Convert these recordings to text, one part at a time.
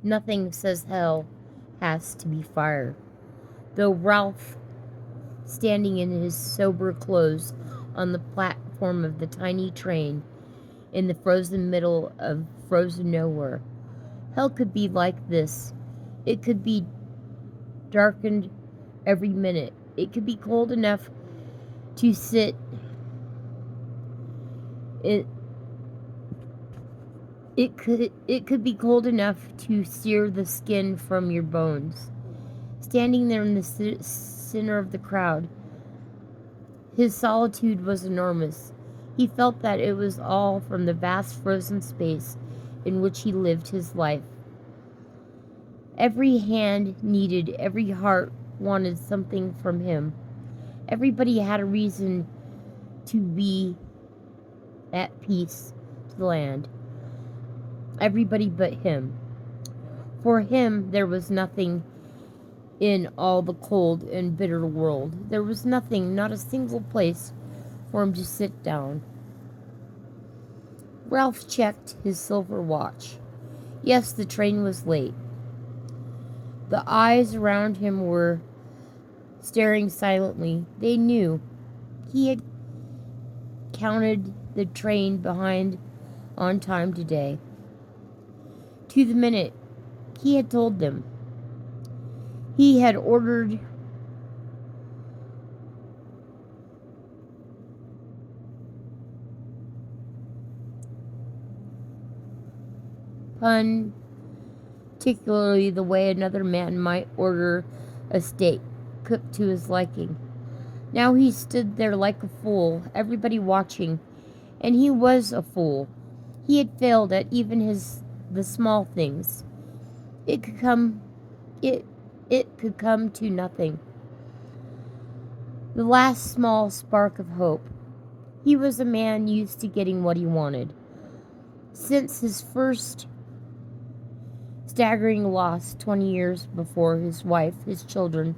Nothing says hell has to be fire. Though Ralph, standing in his sober clothes on the platform of the tiny train in the frozen middle of frozen nowhere, hell could be like this. It could be darkened every minute. It could be cold enough to sit it it could be cold enough to sear the skin from your bones. Standing there in the center of the crowd, his solitude was enormous. He felt that it was all from the vast frozen space in which he lived his life. Every hand needed, every heart wanted something from him. Everybody had a reason to be at peace to the land. Everybody but him. For him, there was nothing in all the cold and bitter world. There was nothing, not a single place for him to sit down. Ralph checked his silver watch. Yes, the train was late. The eyes around him were staring silently. They knew. He had counted the train behind on time today. To the minute, he had told them. He had ordered particularly the way another man might order a steak cooked to his liking. Now he stood there like a fool, everybody watching, and he was a fool. He had failed at even the small things. It could come to nothing. The last small spark of hope. He was a man used to getting what he wanted. Since his first staggering loss 20 years before, his wife, his children,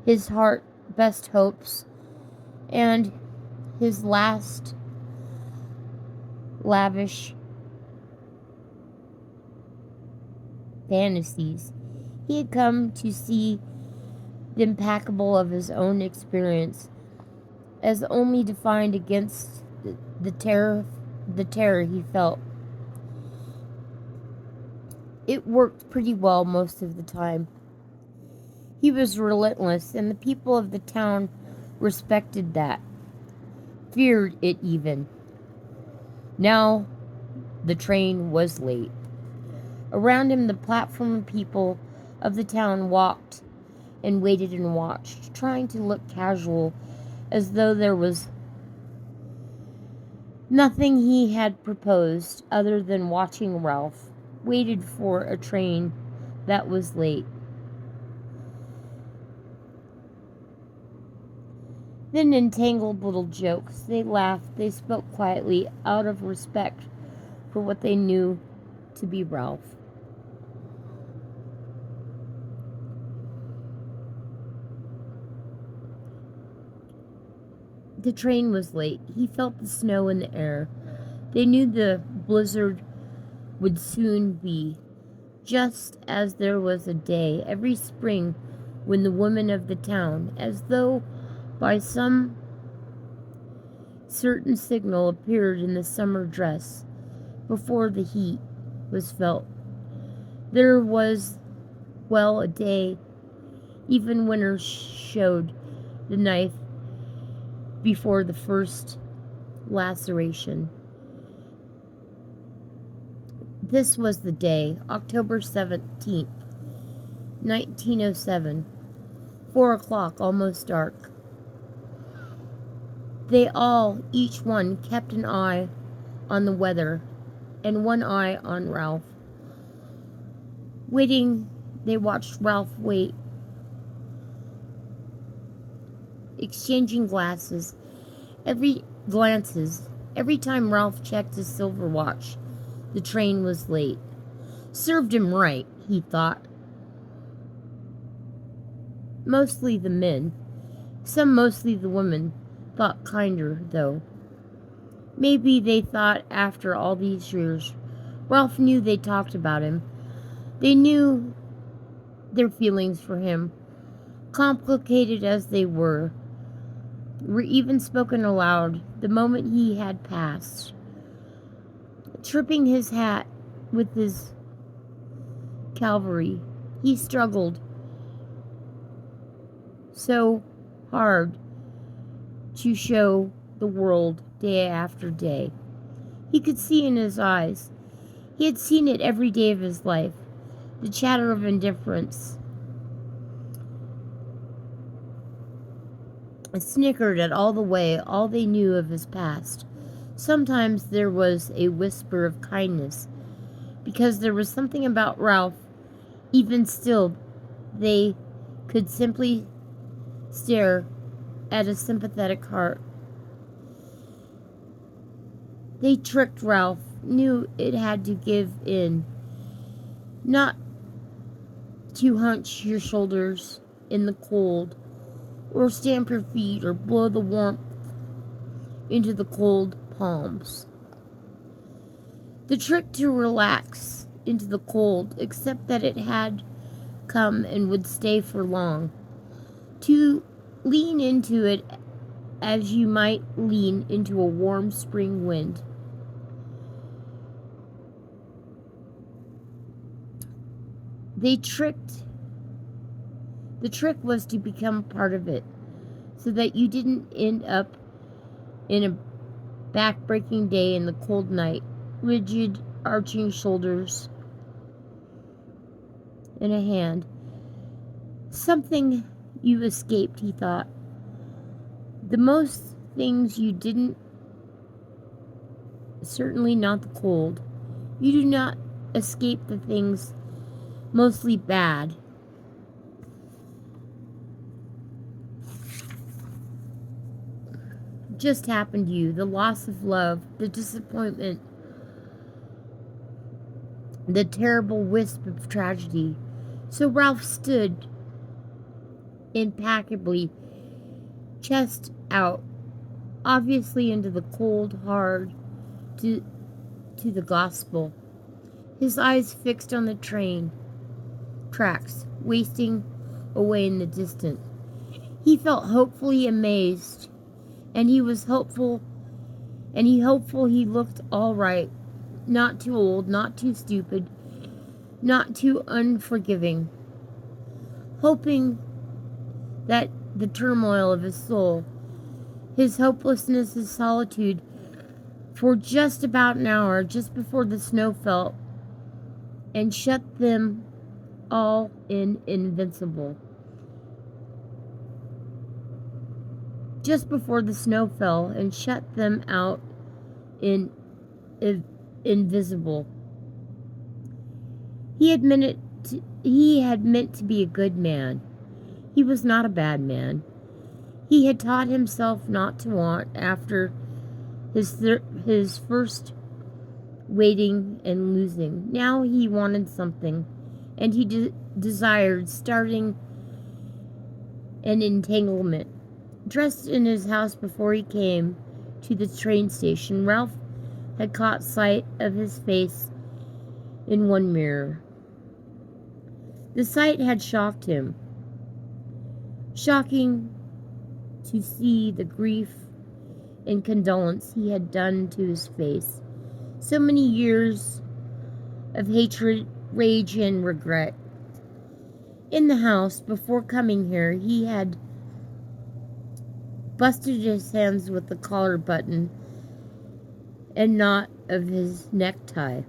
his heart, best hopes, and his last lavish fantasies, he had come to see the implacable of his own experience as only defined against the terror he felt. It worked pretty well most of the time. He was relentless, and the people of the town respected that, feared it even. Now the train was late. Around him, the platform people of the town walked and waited and watched, trying to look casual, as though there was nothing he had proposed other than watching Ralph, waited for a train that was late. Then entangled little jokes. They laughed, they spoke quietly, out of respect for what they knew to be Ralph. The train was late. He felt the snow in the air. They knew the blizzard would soon be, just as there was a day every spring when the women of the town, as though by some certain signal, appeared in the summer dress before the heat was felt. There was, well, a day even winter showed the knife before the first laceration. This was the day, October 17th, 1907, 4 o'clock, almost dark. They all, each one, kept an eye on the weather and one eye on Ralph. Waiting, they watched Ralph wait, exchanging glances. Every time Ralph checked his silver watch, the train was late. Served him right, he thought. Mostly the men, mostly the women, thought kinder, though. Maybe they thought after all these years. Ralph knew they talked about him. They knew their feelings for him, complicated as they were even spoken aloud the moment he had passed. Tripping his hat with his cavalry, he struggled so hard to show the world day after day. He could see in his eyes. He had seen it every day of his life. The chatter of indifference. Snickered at all they knew of his past. Sometimes there was a whisper of kindness, because there was something about Ralph. Even still, they could simply stare at a sympathetic heart. They tricked Ralph, knew it had to give in, not to hunch your shoulders in the cold, or stamp your feet, or blow the warmth into the cold palms. The trick to relax into the cold, except that it had come and would stay for long. To lean into it as you might lean into a warm spring wind. The trick was to become part of it, so that you didn't end up in a back-breaking day in the cold night, rigid, arching shoulders in a hand. Something you escaped, he thought. The most things you didn't, certainly not the cold. You do not escape the things mostly bad. Just happened to you. The loss of love, the disappointment, the terrible wisp of tragedy. So Ralph stood impeccably, chest out, obviously into the cold, hard to the gospel. His eyes fixed on the train tracks, wasting away in the distance. He felt hopefully amazed, and he was hopeful, he looked all right, not too old, not too stupid, not too unforgiving, hoping that the turmoil of his soul, his hopelessness, his solitude, for just about an hour, just before the snow fell and shut them all in invincible. Just before the snow fell and shut them out in invisible. He had meant to be a good man. He was not a bad man. He had taught himself not to want after his first waiting and losing. Now he wanted something, and he desired starting an entanglement. Dressed in his house before he came to the train station, Ralph had caught sight of his face in one mirror. The sight had shocked him. Shocking to see the grief and condolence he had done to his face. So many years of hatred, rage, and regret. In the house, before coming here, he had busted his hands with the collar button and knot of his necktie.